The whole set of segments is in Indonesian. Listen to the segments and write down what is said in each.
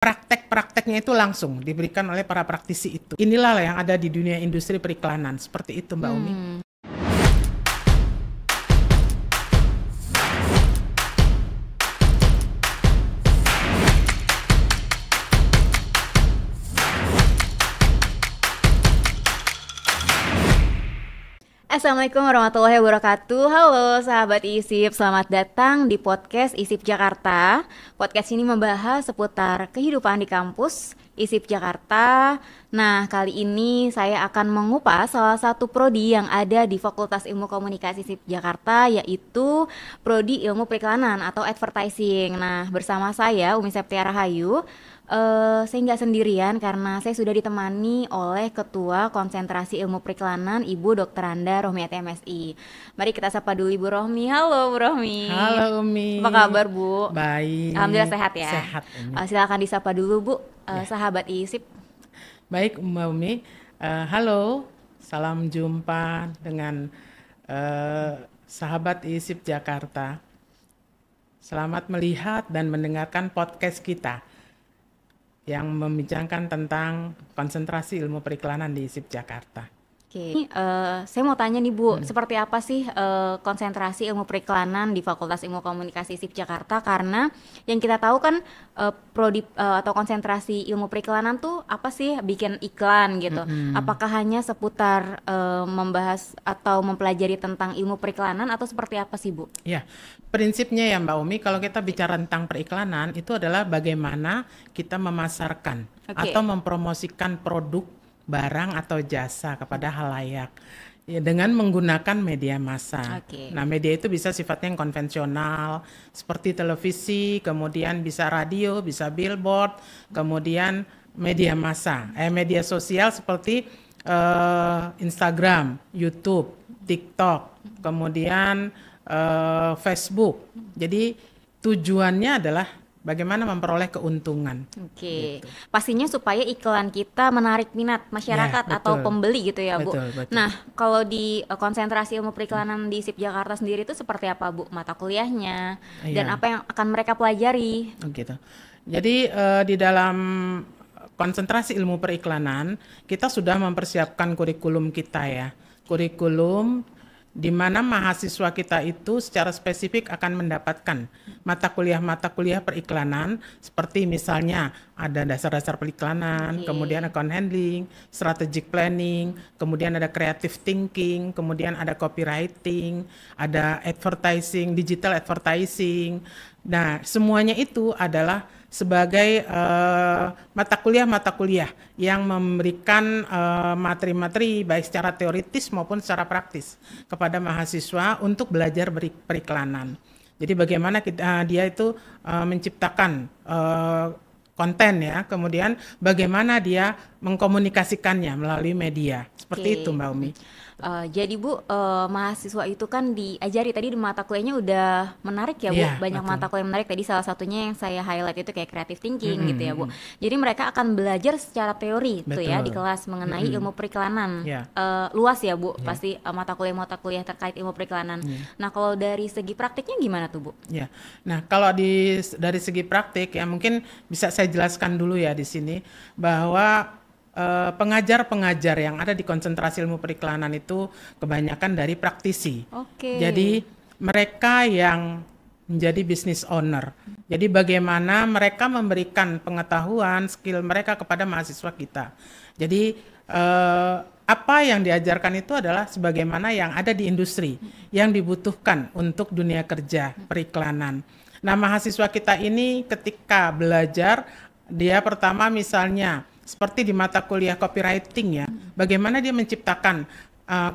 praktek-prakteknya itu langsung diberikan oleh para praktisi itu. Inilah yang ada di dunia industri periklanan. Seperti itu, Mbak Umi. Assalamualaikum warahmatullahi wabarakatuh. Halo sahabat ISIP, selamat datang di podcast ISIP Jakarta. Podcast ini membahas seputar kehidupan di kampus ISIP Jakarta. Nah, kali ini saya akan mengupas salah satu prodi yang ada di Fakultas Ilmu Komunikasi ISIP Jakarta, yaitu Prodi Ilmu Periklanan atau Advertising. Nah, bersama saya Umi Septiara Hayu. Saya nggak sendirian karena saya sudah ditemani oleh Ketua Konsentrasi Ilmu Periklanan Ibu Dr. Anda Rohmiati MSI. Mari kita sapa dulu Ibu Rohmi. Halo Bu Rohmi. Halo Umi. Apa kabar Bu? Baik. Alhamdulillah sehat ya. Sehat Umi. Silakan disapa dulu Bu, sahabat ISIP. Baik Mbak Umi. Halo, salam jumpa dengan sahabat ISIP Jakarta. Selamat melihat dan mendengarkan podcast kita yang membincangkan tentang konsentrasi ilmu periklanan di ISIP Jakarta. Oke, saya mau tanya nih Bu, seperti apa sih konsentrasi ilmu periklanan di Fakultas Ilmu Komunikasi ISIP Jakarta? Karena yang kita tahu kan prodi atau konsentrasi ilmu periklanan tuh apa sih, bikin iklan gitu. Apakah hanya seputar membahas atau mempelajari tentang ilmu periklanan atau seperti apa sih Bu? Ya, prinsipnya ya Mbak Umi, kalau kita bicara tentang periklanan itu adalah bagaimana kita memasarkan atau mempromosikan produk, barang atau jasa kepada halayak ya, dengan menggunakan media massa. Nah, media itu bisa sifatnya yang konvensional seperti televisi, kemudian bisa radio, bisa billboard, kemudian media massa, media sosial seperti Instagram, YouTube, TikTok, kemudian Facebook. Jadi tujuannya adalah bagaimana memperoleh keuntungan. Gitu. Pastinya supaya iklan kita menarik minat masyarakat atau pembeli gitu ya Bu. Betul. Nah, kalau di konsentrasi ilmu periklanan di ISIP Jakarta sendiri itu seperti apa Bu mata kuliahnya dan apa yang akan mereka pelajari? Gitu. Jadi di dalam konsentrasi ilmu periklanan kita sudah mempersiapkan kurikulum kita ya. Kurikulum di mana mahasiswa kita itu secara spesifik akan mendapatkan mata kuliah periklanan seperti misalnya ada dasar-dasar periklanan, kemudian account handling, strategic planning, kemudian ada creative thinking, kemudian ada copywriting, ada advertising, digital advertising. Nah, semuanya itu adalah sebagai mata kuliah yang memberikan materi-materi baik secara teoritis maupun secara praktis kepada mahasiswa untuk belajar periklanan. Jadi bagaimana dia itu menciptakan konten ya, kemudian bagaimana dia mengkomunikasikannya melalui media. Seperti itu Mbak Umi. Jadi Bu, mahasiswa itu kan diajari tadi di mata kuliahnya udah menarik ya Bu, banyak mata kuliah menarik. Tadi salah satunya yang saya highlight itu kayak creative thinking gitu ya Bu. Jadi mereka akan belajar secara teori tuh ya di kelas mengenai ilmu periklanan. Luas ya Bu, pasti mata kuliah terkait ilmu periklanan. Nah, kalau dari segi praktiknya gimana tuh Bu? Ya, nah kalau dari segi praktik ya mungkin bisa saya jelaskan dulu ya di sini bahwa pengajar-pengajar yang ada di konsentrasi ilmu periklanan itu kebanyakan dari praktisi. Jadi mereka yang menjadi business owner. Jadi bagaimana mereka memberikan pengetahuan, skill mereka kepada mahasiswa kita. Jadi apa yang diajarkan itu adalah sebagaimana yang ada di industri yang dibutuhkan untuk dunia kerja periklanan. Nah, mahasiswa kita ini ketika belajar, dia pertama misalnya seperti di mata kuliah copywriting ya, bagaimana dia menciptakan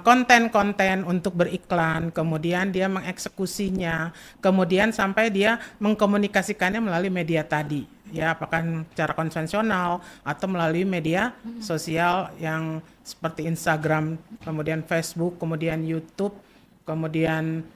konten-konten untuk beriklan, kemudian dia mengeksekusinya, kemudian sampai dia mengkomunikasikannya melalui media tadi, ya apakah secara konvensional atau melalui media sosial yang seperti Instagram, kemudian Facebook, kemudian YouTube, kemudian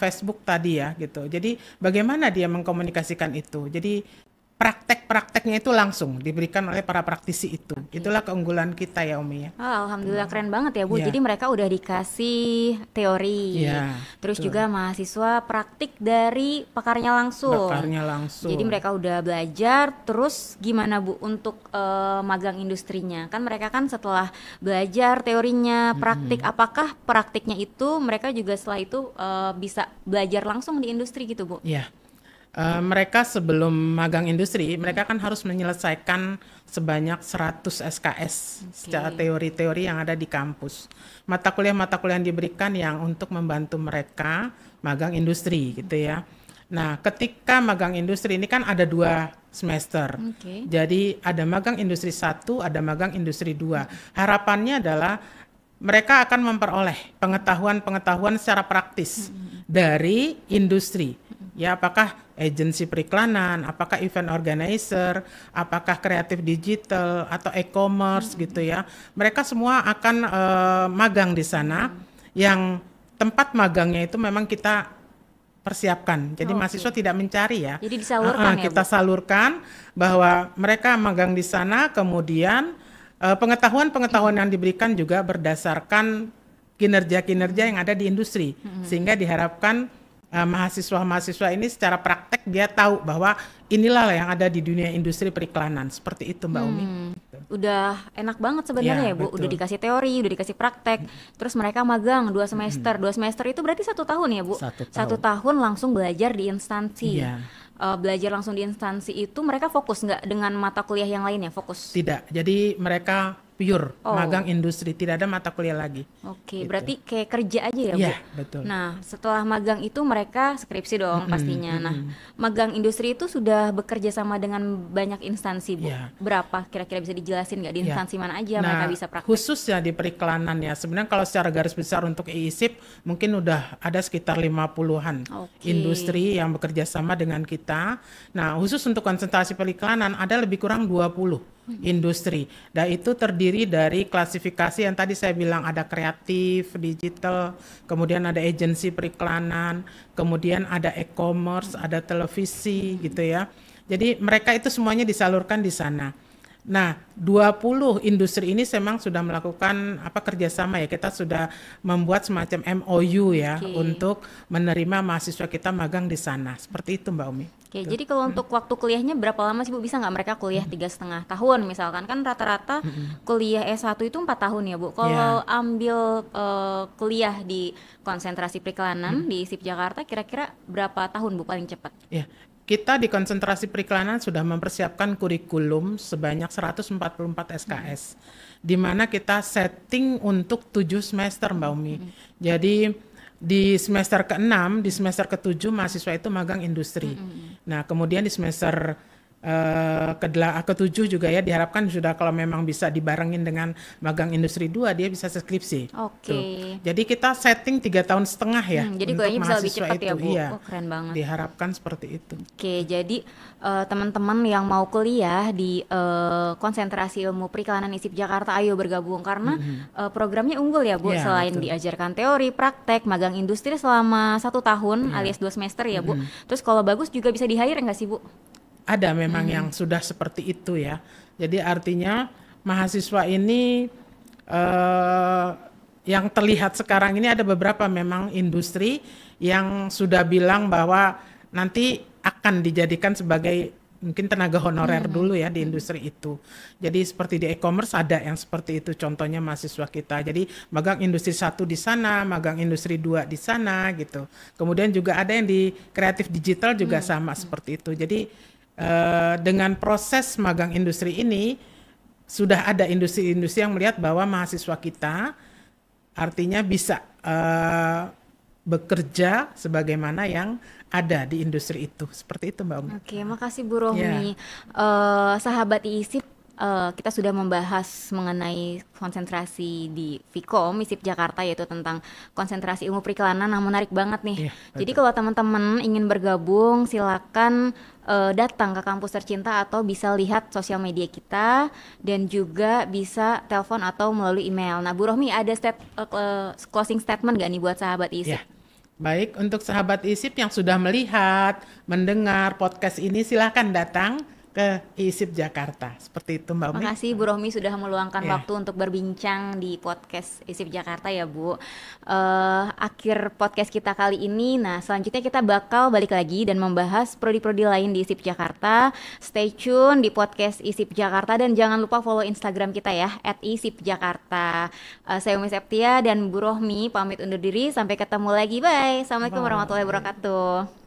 Facebook tadi ya gitu. Jadi bagaimana dia mengkomunikasikan itu? Jadi praktek-praktek prakteknya itu langsung diberikan oleh para praktisi itu. Itulah keunggulan kita ya Umi ya. Alhamdulillah keren banget ya Bu. Ya. Jadi mereka udah dikasih teori, Ya, terus betul. juga mahasiswa praktik dari pakarnya langsung. Bakarnya langsung. Jadi mereka udah belajar, terus gimana Bu untuk magang industrinya? Kan mereka kan setelah belajar teorinya, praktik, apakah praktiknya itu mereka juga setelah itu bisa belajar langsung di industri gitu Bu? Ya. Mereka sebelum magang industri, mereka kan harus menyelesaikan sebanyak 100 SKS secara teori-teori yang ada di kampus. Mata kuliah-mata kuliah yang diberikan yang untuk membantu mereka magang industri gitu ya. Nah, ketika magang industri ini kan ada 2 semester. Oke. Jadi ada magang industri 1, ada magang industri 2. Harapannya adalah mereka akan memperoleh pengetahuan-pengetahuan secara praktis dari industri. Ya, apakah agensi periklanan, apakah event organizer, apakah kreatif digital atau e-commerce gitu ya. Mereka semua akan magang di sana. Yang tempat magangnya itu memang kita persiapkan. Jadi mahasiswa tidak mencari ya. Jadi disalurkan ya, kita Bu? salurkan bahwa mereka magang di sana, kemudian pengetahuan-pengetahuan yang diberikan juga berdasarkan kinerja-kinerja yang ada di industri, sehingga diharapkan mahasiswa-mahasiswa ini secara praktek dia tahu bahwa inilah yang ada di dunia industri periklanan. Seperti itu Mbak Umi. Udah enak banget sebenarnya Ya, ya Bu, udah betul. dikasih teori, udah dikasih praktek, terus mereka magang 2 semester, 2 semester itu berarti 1 tahun ya Bu? 1 1 tahun langsung belajar di instansi. Iya. Belajar langsung di instansi itu mereka fokus nggak dengan mata kuliah yang lainnya? Fokus? Tidak, jadi mereka pure Oh. magang industri, tidak ada mata kuliah lagi. Oke, Gitu. berarti kayak kerja aja ya Bu? Iya, betul. Nah, setelah magang itu mereka skripsi dong pastinya. Nah, magang industri itu sudah bekerja sama dengan banyak instansi Bu. Iya. Berapa kira-kira bisa dijelasin nggak di Ya. instansi mana aja Nah, mereka bisa praktek? khususnya di periklanan ya. Sebenarnya kalau secara garis besar untuk IISIP mungkin udah ada sekitar 50-an Oke. industri yang bekerja sama dengan kita. Nah, khusus untuk konsentrasi periklanan ada lebih kurang 20 industri. Dan itu terdiri dari klasifikasi yang tadi saya bilang ada kreatif, digital, kemudian ada agensi periklanan, kemudian ada e-commerce, ada televisi gitu ya. Jadi mereka itu semuanya disalurkan di sana. Nah, 20 industri ini memang sudah melakukan kerjasama ya. Kita sudah membuat semacam MOU ya Oke. untuk menerima mahasiswa kita magang di sana. Seperti itu Mbak Umi. Oke, jadi kalau untuk waktu kuliahnya berapa lama sih Bu? Bisa nggak mereka kuliah 3,5 tahun misalkan? Kan rata-rata kuliah S1 itu 4 tahun ya Bu. Kalau ambil kuliah di konsentrasi periklanan di ISIP Jakarta, kira-kira berapa tahun Bu paling cepat? Ya, kita di konsentrasi periklanan sudah mempersiapkan kurikulum sebanyak 144 SKS, di mana kita setting untuk 7 semester Mbak Umi. Jadi di semester ke-6, di semester ke-7 mahasiswa itu magang industri. Nah, kemudian di semester ke-7 juga ya diharapkan sudah kalau memang bisa dibarengin dengan magang industri 2 dia bisa skripsi. Oke. Tuh. Jadi kita setting 3,5 tahun ya Jadi untuk kuliahnya bisa lebih mahasiswa cepat itu. ya Bu? Iya, Oh, keren banget. diharapkan seperti itu. Oke, jadi teman-teman yang mau kuliah di konsentrasi ilmu periklanan ISIP Jakarta, ayo bergabung karena programnya unggul ya Bu. Iya, Selain betul. diajarkan teori, praktek, magang industri selama 1 tahun alias 2 semester ya Bu. Terus kalau bagus juga bisa di-hire nggak sih Bu? Ada memang yang sudah seperti itu ya. Jadi artinya mahasiswa ini yang terlihat sekarang ini ada beberapa memang industri yang sudah bilang bahwa nanti akan dijadikan sebagai mungkin tenaga honorer dulu ya di industri itu. Jadi seperti di e-commerce ada yang seperti itu contohnya mahasiswa kita. Jadi magang industri 1 di sana, magang industri 2 di sana gitu. Kemudian juga ada yang di kreatif digital juga sama seperti itu. Jadi dengan proses magang industri ini sudah ada industri-industri yang melihat bahwa mahasiswa kita artinya bisa bekerja sebagaimana yang ada di industri itu. Seperti itu Mbak Umi. Oke, makasih Bu Rohmi. Sahabat ISIP, kita sudah membahas mengenai konsentrasi di Vkom ISIP Jakarta yaitu tentang konsentrasi ilmu periklanan. Nah, menarik banget nih. Iya, Jadi kalau teman-teman ingin bergabung, silakan datang ke kampus tercinta atau bisa lihat sosial media kita dan juga bisa telepon atau melalui email. Nah, Bu Rohmi ada closing statement gak nih buat sahabat ISIP? Ya. Baik, untuk sahabat ISIP yang sudah melihat, mendengar podcast ini silahkan datang ke ISIP Jakarta. Seperti itu Mbak Umi. Makasih Bu Rohmi sudah meluangkan Ya. waktu untuk berbincang di podcast ISIP Jakarta ya Bu. Akhir podcast kita kali ini, nah selanjutnya kita bakal balik lagi dan membahas prodi-prodi lain di ISIP Jakarta. Stay tune di podcast ISIP Jakarta dan jangan lupa follow Instagram kita ya @isipjakarta. Saya Umi Septia dan Bu Rohmi pamit undur diri. Sampai ketemu lagi. Bye. Assalamualaikum Bye. warahmatullahi wabarakatuh.